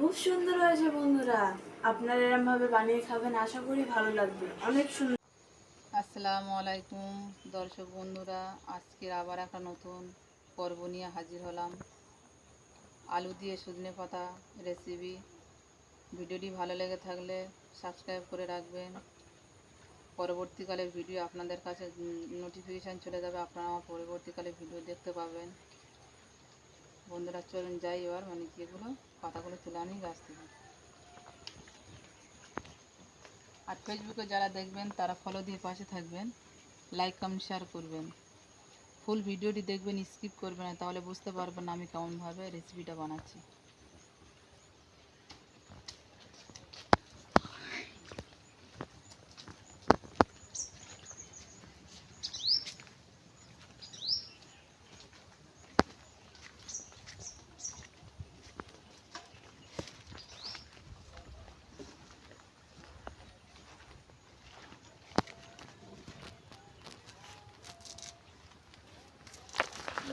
খুব সুন্দর হয়েছে বন্ধুরা। আপনারা এরকম ভাবে বানিয়ে খাবেন, আশা করি ভালো লাগবে। অনেক সুন্দর। আসসালামু আলাইকুম দর্শক বন্ধুরা, আজকের আবার একটা নতুন পর্ব নিয়ে হাজির হলাম। আলু দিয়ে সজনে পাতা রেসিপি। ভিডিওটি ভালো লেগে থাকলে সাবস্ক্রাইব করে রাখবেন। পরবর্তীকালে ভিডিও আপনাদের কাছে নোটিফিকেশান চলে যাবে, আপনারা আমার পরবর্তীকালে ভিডিও দেখতে পাবেন। বন্ধুরা চলুন যাই এবার যেগুলো পাতাগুলো তুলে আনি গাছ থেকে। আর ফেসবুকে যারা দেখবেন তারা ফলো দিয়ে পাশে থাকবেন, লাইক কমেন্ট শেয়ার করবেন। ফুল ভিডিওটি দেখবেন, স্কিপ করবেন না, তাহলে বুঝতে পারবেন না আমি কেমনভাবে রেসিপিটা বানাচ্ছি।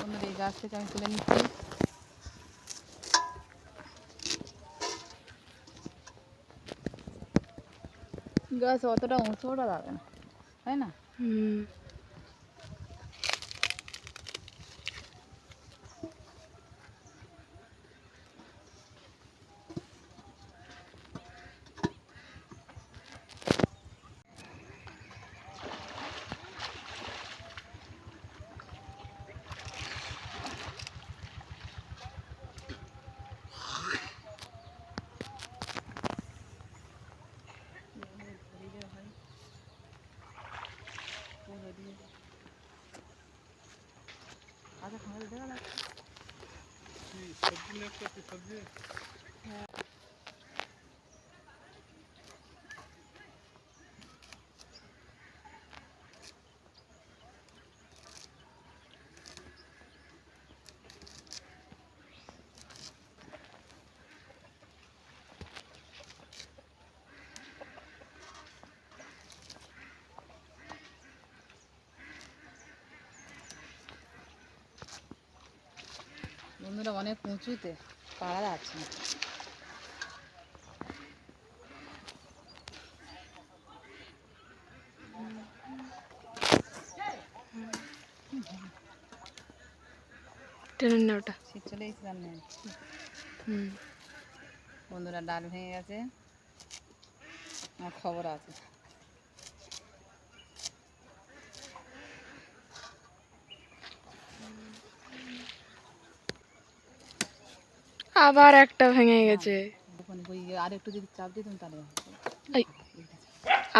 বন্ধুরা এই গাছ থেকে আমি তুলে নিচ্ছি। গাছ অতটা উঁচু ওটা যাবে না, তাই না? বন্ধুরা অনেক উঁচুতে পাড়া যাচ্ছে না। টেনে না ওটা। শীত চলে এসেছিলাম না। বন্ধুরা ডাল ভেঙে গেছে, আমার খবর আছে। আবার একটা ভেঙে গেছে। ওখানে ওই আর একটু যদি চাপ দিতাম তাহলে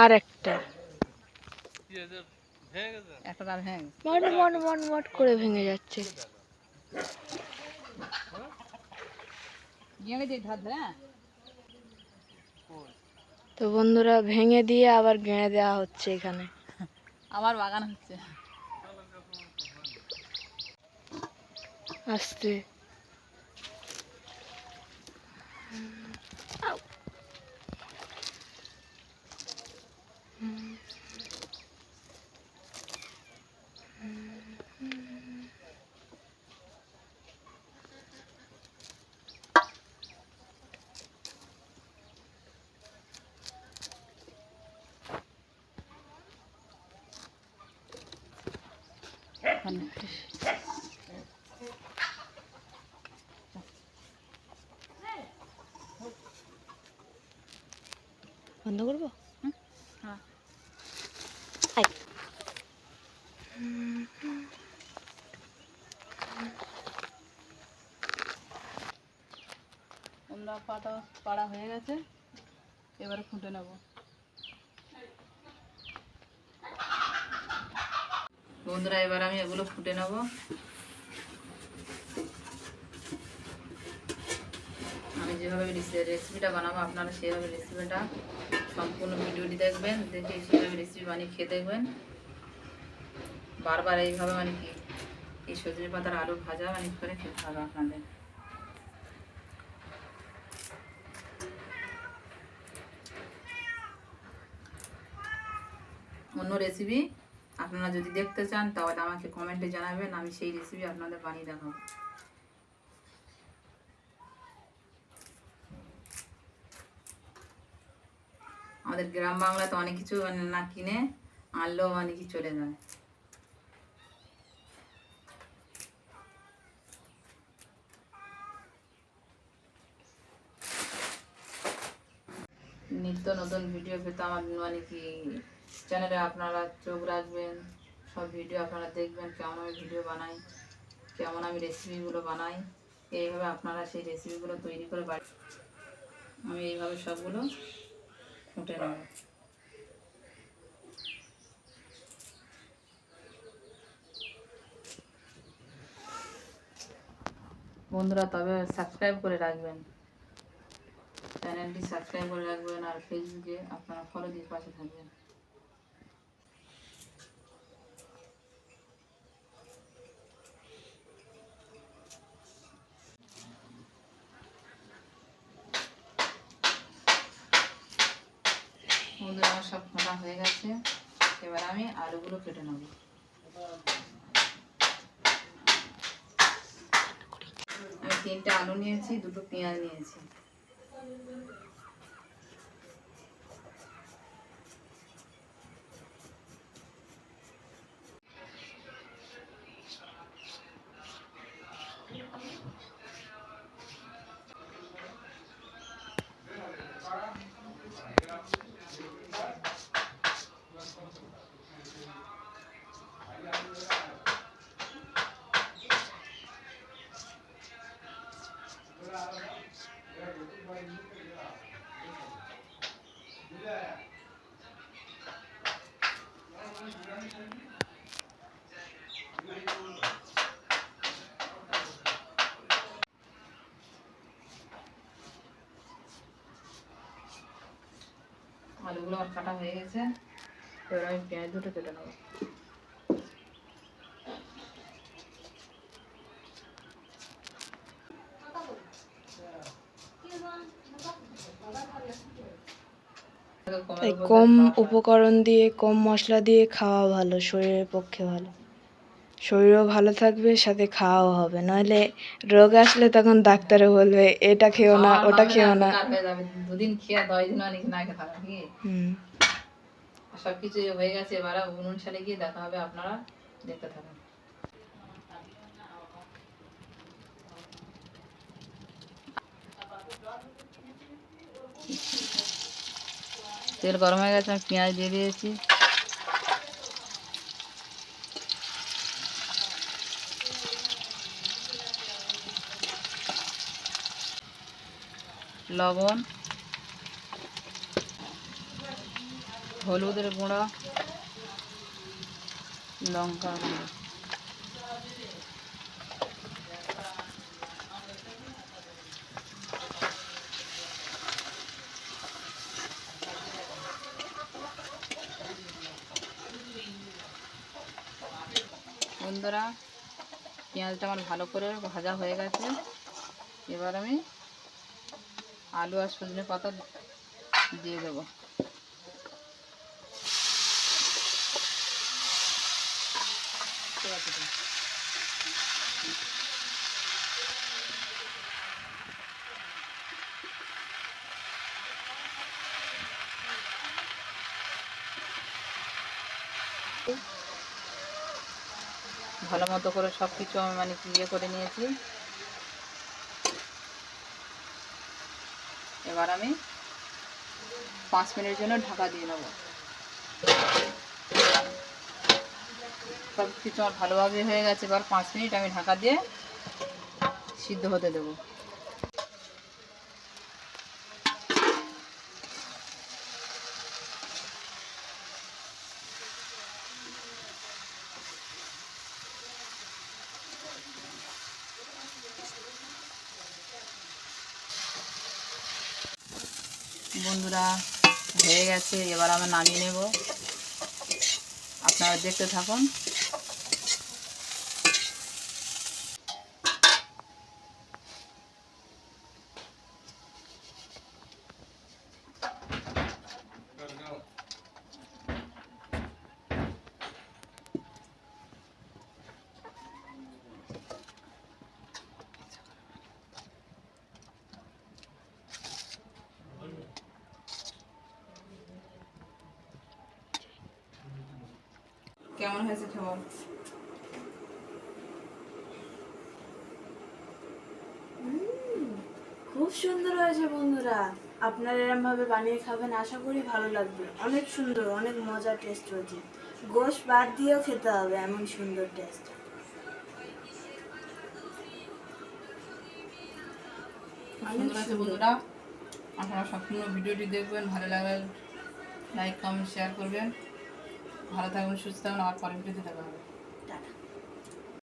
আর একটা একটা ডাল ভেঙে গেছে। মট মট মট মট করে ভেঙে যাচ্ছে। নিয়ে গেছে ধার ধরে। তো বন্ধুরা ভেঙে দিয়ে আবার গেঁড়ে দেওয়া হচ্ছে এখানে। আবার বাগান হচ্ছে। আস্তে বন্ধ করবো। হ্যাঁ আমরা পাটা পাড়া হয়ে গেছে, এবারে খুঁটে নেব। বন্ধুরা এবার আমি এগুলো ফুটে নেব। আমি যেভাবে রেসিপিটা বানাবো আপনারা সেভাবে রেসিপিটা সম্পূর্ণ ভিডিওটি দেখবেন, দেখে সেভাবে রেসিপি বানিয়ে খেয়ে দেখবেন। বারবার এইভাবে এই সজনে পাতার আলু ভাজা করে খেতে হবে আপনাদের। অন্য রেসিপি আপনারা যদি দেখতে চান তাহলে আমাকে কমেন্টে জানাবেন, আমি সেই রেসিপি আপনাদের বানিয়ে দেখাবো। আমাদের গ্রাম বাংলাতে অনেক কিছু মানে না কিনে আনলেও মানে কি চলে যায়। নিত্য নতুন ভিডিও পেতে আমার মানে কি চ্যানেলে আপনারা চোখ রাখবেন, সব ভিডিও আপনারা দেখবেন কেমন আমি ভিডিও বানাই, কেমন আমি রেসিপিগুলো বানাই। এইভাবে আপনারা সেই রেসিপিগুলো তৈরি করে বাড়ি আমি এইভাবে সবগুলো ফুটে নেব। বন্ধুরা তবে সাবস্ক্রাইব করে রাখবেন, চ্যানেলটি সাবস্ক্রাইব করে রাখবেন, আর ফেসবুকে আপনারা ফলো দিয়ে পাশে থাকবেন। বন্ধুরা আমার সব ফোটা হয়ে গেছে, এবার আমি আলুগুলো কেটে নেব। আমি 3টে আলু নিয়েছি, 2টো পেঁয়াজ নিয়েছি। আলুগুলো আমার কাটা হয়ে গেছে, এবার আমি পেঁয়াজ 2টো কেটে নেব। তাই কম উপকরণ দিয়ে কম মশলা দিয়ে খাওয়া ভালো, শরীরের পক্ষে ভালো, শরীরও ভালো থাকবে, সাথে খাওয়াও হবে। নইলে রোগ আসলে তখন ডাক্তারে বলবে এটা খেও না, ওটা খেও না। দুদিন খেয়ে 10 দিন অনেক না খেয়ে থাকা কি সবকিছু হয়ে গেছে। এবার উনুন সালে গিয়ে দেখা হবে, আপনারা দেখতে থাকুন। তেল গরম হয়ে গেছে, আমি পেঁয়াজ দিয়ে দিয়েছি। লবণ, হলুদের গুঁড়ো, লঙ্কা গুঁড়ো, বন্ধুরা পেঁয়াজটা আমার ভালো করে ভাজা হয়ে গেছে। এবার আমি আলু আর সজনে পাতা দিয়ে দেবো। ভালো মতো করে সব কিছু আমি মানে ইয়ে করে নিয়েছি। এবার আমি 5 মিনিটের জন্য ঢাকা দিয়ে নেব। সব কিছু আমার ভালোভাবে হয়ে গেছে, এবার 5 মিনিট আমি ঢাকা দিয়ে সিদ্ধ হতে দেবো। বন্ধুরা হয়ে গেছে, এবার আমি নামিয়ে নেব, আপনারা দেখতে থাকুন। কেমন হয়েছে খাবার? খুব সুন্দর হয়েছে বন্ধুরা, আপনারা এরম ভাবে বানিয়ে খাবেন, আশা করি ভালো লাগবে। অনেক সুন্দর, অনেক মজা টেস্ট হয়েছে। গোশ বাদ দিয়েও খেতে হবে, এমন সুন্দর টেস্ট। খুব অনেক সুন্দর হয়েছে সুন্দর। বন্ধুরা। আপনারা সম্পূর্ণ ভিডিওটি দেখবেন, ভালো লাগলে লাইক কমেন্ট শেয়ার করবেন। ভালো থাকবেন, সুস্থ থাকবেন, আবার পরের ভিডিওতে দেখা হবে। টাটা।